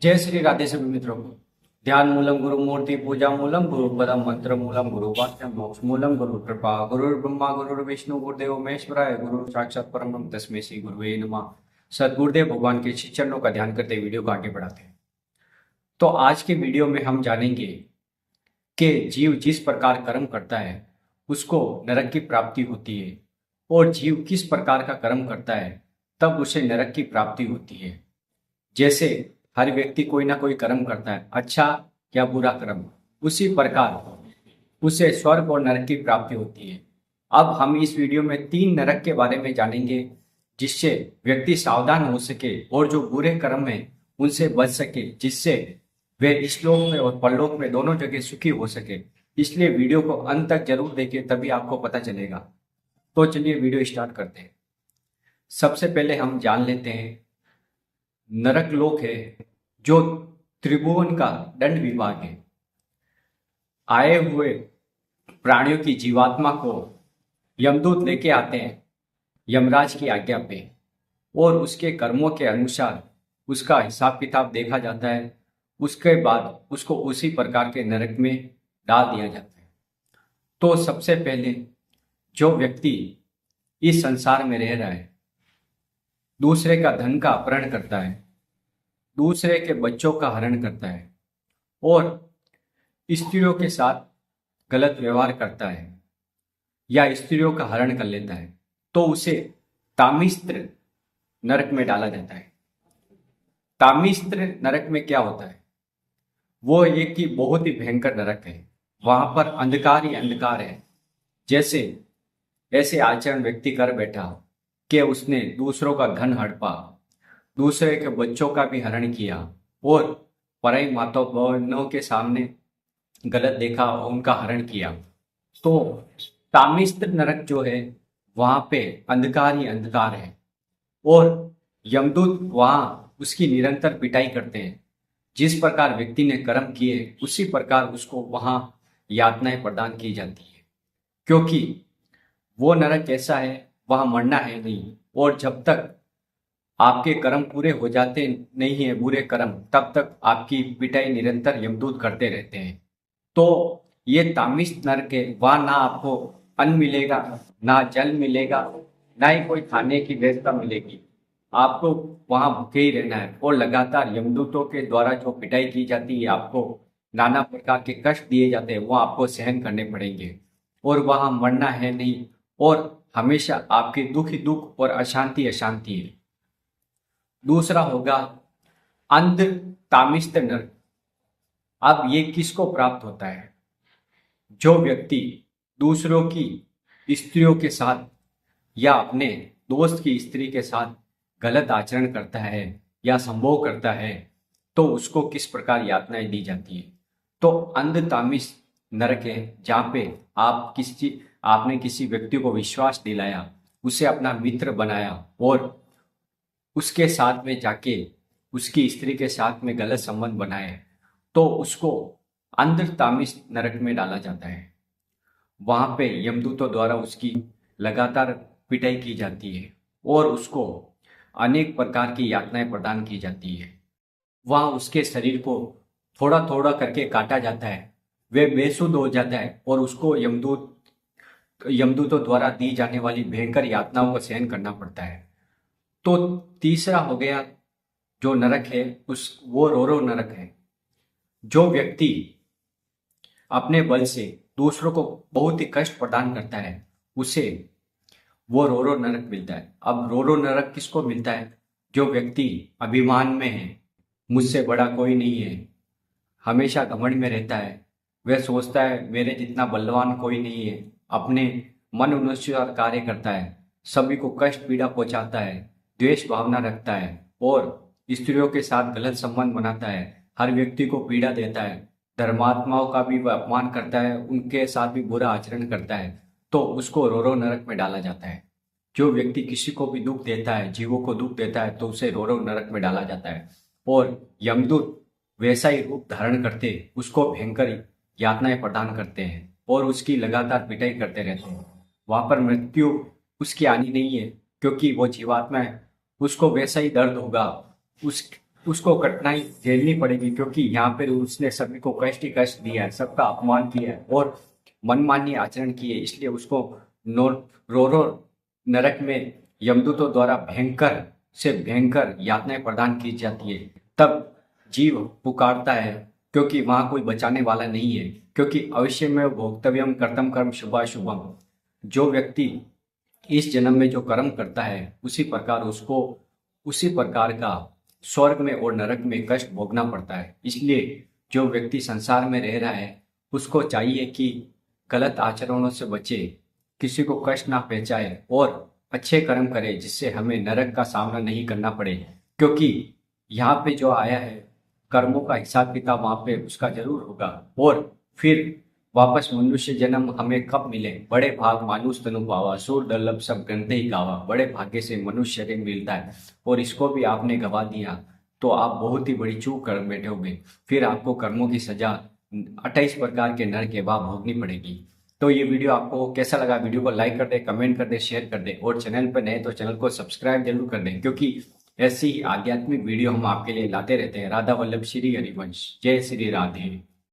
जय श्री राधे सभी मित्रों को। ध्यान मूलम गुरु मूर्ति पूजा मूलम गुरु पदम मंत्र मूलम गुरु वाक्य मोक्ष मूलम गुरु कृपा गुरु ब्रह्मा गुरु विष्णु गुरुदेव महेश्वराय गुरु साक्षात परम तस्मै श्री गुरुवे नमः। सदगुरुदेव भगवान के श्री चरणों का ध्यान करते वीडियो को आगे बढ़ाते हैं। तो आज के वीडियो में हम जानेंगे कि जीव जिस प्रकार कर्म करता है उसको नरक की प्राप्ति होती है, और जीव किस प्रकार का कर्म करता है तब उसे नरक की प्राप्ति होती है। जैसे हर व्यक्ति कोई ना कोई कर्म करता है, अच्छा या बुरा कर्म, उसी प्रकार उसे स्वर्ग और नरक की प्राप्ति होती है। अब हम इस वीडियो में 3 नरक के बारे में जानेंगे, जिससे व्यक्ति सावधान हो सके और जो बुरे कर्म है उनसे बच सके, जिससे वे इस लोक में और परलोक में दोनों जगह सुखी हो सके। इसलिए वीडियो को अंत तक जरूर देखें, तभी आपको पता चलेगा। तो चलिए वीडियो स्टार्ट करते हैं। सबसे पहले हम जान लेते हैं नरक लोक है जो त्रिभुवन का दंड विभाग है। आए हुए प्राणियों की जीवात्मा को यमदूत लेके आते हैं यमराज की आज्ञा पे, और उसके कर्मों के अनुसार उसका हिसाब किताब देखा जाता है। उसके बाद उसको उसी प्रकार के नरक में डाल दिया जाता है। तो सबसे पहले जो व्यक्ति इस संसार में रह रहा है, दूसरे का धन का अपहरण करता है, दूसरे के बच्चों का हरण करता है और स्त्रियों के साथ गलत व्यवहार करता है या स्त्रियों का हरण कर लेता है, तो उसे तामिस्त्र नरक में डाला जाता है। तामिस्त्र नरक में क्या होता है? वो एक ही बहुत ही भयंकर नरक है। वहां पर अंधकार ही अंधकार है। जैसे ऐसे आचरण व्यक्ति कर बैठा कि उसने दूसरों का धन हड़पा, दूसरे के बच्चों का भी हरण किया और पराई माता बहनों के सामने गलत देखा और उनका हरण किया, तो तामिस्त्र नरक जो है वहां पे अंधकार ही अंधकार है। और यमदूत वहां उसकी निरंतर पिटाई करते हैं। जिस प्रकार व्यक्ति ने कर्म किए उसी प्रकार उसको वहां यातनाएं प्रदान की जाती है, क्योंकि वो नरक ऐसा है, वहां मरना है नहीं। और जब तक आपके कर्म पूरे हो जाते नहीं है बुरे कर्म, तब तक आपकी पिटाई निरंतर यमदूत करते रहते हैं। तो ये तामिस नरक है। वहां ना आपको अन्न मिलेगा, ना जल मिलेगा, ना ही कोई खाने की व्यवस्था मिलेगी। आपको वहां भूखे ही रहना है और लगातार यमदूतों के द्वारा जो पिटाई की जाती है, आपको नाना प्रकार के कष्ट दिए जाते हैं, वो आपको सहन करने पड़ेंगे। और वहां मरना है नहीं, और हमेशा आपके दुख ही दुख और अशांति अशांति है। दूसरा होगा अंध तामिस्त्र नरक। अब ये किसको प्राप्त होता है? जो व्यक्ति दूसरों की स्त्रियों के साथ या अपने दोस्त की स्त्री के साथ गलत आचरण करता है या संभोग करता है, तो उसको किस प्रकार यातनाएं दी जाती है। तो अंध तामिस नरक है जहाँ पे आपने किसी व्यक्ति को विश्वास दिलाया, उसे अपना मित्र बनाया और उसके साथ में जाके उसकी स्त्री के साथ में गलत संबंध बनाए, तो उसको अंध तामिस नरक में डाला जाता है। वहां पे यमदूतों द्वारा उसकी लगातार पिटाई की जाती है और उसको अनेक प्रकार की यातनाएं प्रदान की जाती है। वहां उसके शरीर को थोड़ा थोड़ा करके काटा जाता है, वह बेसुध हो जाता है और उसको यमदूतों द्वारा दी जाने वाली भयंकर यातनाओं को सहन करना पड़ता है। तो तीसरा हो गया जो नरक है वो रोरो नरक है। जो व्यक्ति अपने बल से दूसरों को बहुत ही कष्ट प्रदान करता है, उसे वो रोरो नरक मिलता है। अब रोरो नरक किसको मिलता है? जो व्यक्ति अभिमान में है, मुझसे बड़ा कोई नहीं है, हमेशा घमंड में रहता है, वह सोचता है मेरे जितना बलवान कोई नहीं है, अपने मन अनुसार कार्य करता है, सभी को कष्ट पीड़ा पहुंचाता है, द्वेष भावना रखता है और स्त्रियों के साथ गलत संबंध बनाता है, हर व्यक्ति को पीड़ा देता है, धर्मात्माओं का भी वह अपमान करता है, उनके साथ भी बुरा आचरण करता है, तो उसको रोरो नरक में डाला जाता है। जो व्यक्ति किसी को भी दुख देता है, जीवों को दुख देता है, तो उसे रोरो नरक में डाला जाता है। और यमदूत वैसा ही रूप धारण करते उसको भयंकर यातनाएं प्रदान करते हैं और उसकी लगातार पिटाई करते रहते हैं। वहां पर मृत्यु उसकी आनी नहीं है, क्योंकि वो जीवात्मा है, उसको वैसा ही दर्द होगा, उस उसको कठिनाई झेलनी पड़ेगी, क्योंकि यहाँ पे उसने सभी को कष्ट ही कष्ट दिया है, सबका अपमान किया है और मनमानी आचरण किए, इसलिए उसको नो रो रो नरक में यमदूतों द्वारा भयंकर से भयंकर यातनाएं प्रदान की जाती है। तब जीव पुकारता है, क्योंकि वहां कोई बचाने वाला नहीं है, क्योंकि अवश्य में भोक्तव्यम कर्तम कर्म शुभाशुभम। जो व्यक्ति इस जन्म में जो कर्म करता है उसी प्रकार उसको उसी प्रकार का स्वर्ग में और नरक में कष्ट भोगना पड़ता है। इसलिए जो व्यक्ति संसार में रह रहा है उसको चाहिए कि गलत आचरणों से बचे, किसी को कष्ट ना पहुंचाए और अच्छे कर्म करे, जिससे हमें नरक का सामना नहीं करना पड़े। क्योंकि यहाँ पे जो आया है कर्मों का हिसाब किताब वहां पे उसका जरूर होगा, और फिर वापस मनुष्य जन्म हमें कब मिले। बड़े भाग मानुष तनु पावा, सूर दुर्लभ सब गंधे ही गावा। बड़े भाग्य से मनुष्य शरीर मिलता है और इसको भी आपने गवा दिया तो आप बहुत ही बड़ी चूक कर बैठोगे। फिर आपको कर्मों की सजा 28 प्रकार के नरक के बाद भोगनी पड़ेगी। तो ये वीडियो आपको कैसा लगा? वीडियो को लाइक कर दे, कमेंट कर दे, शेयर कर दे, और चैनल पर नए तो चैनल को सब्सक्राइब जरूर कर दें, क्योंकि ऐसी ही आध्यात्मिक वीडियो हम आपके लिए लाते रहते हैं। राधा वल्लभ श्री हरिवंश। जय श्री राधे।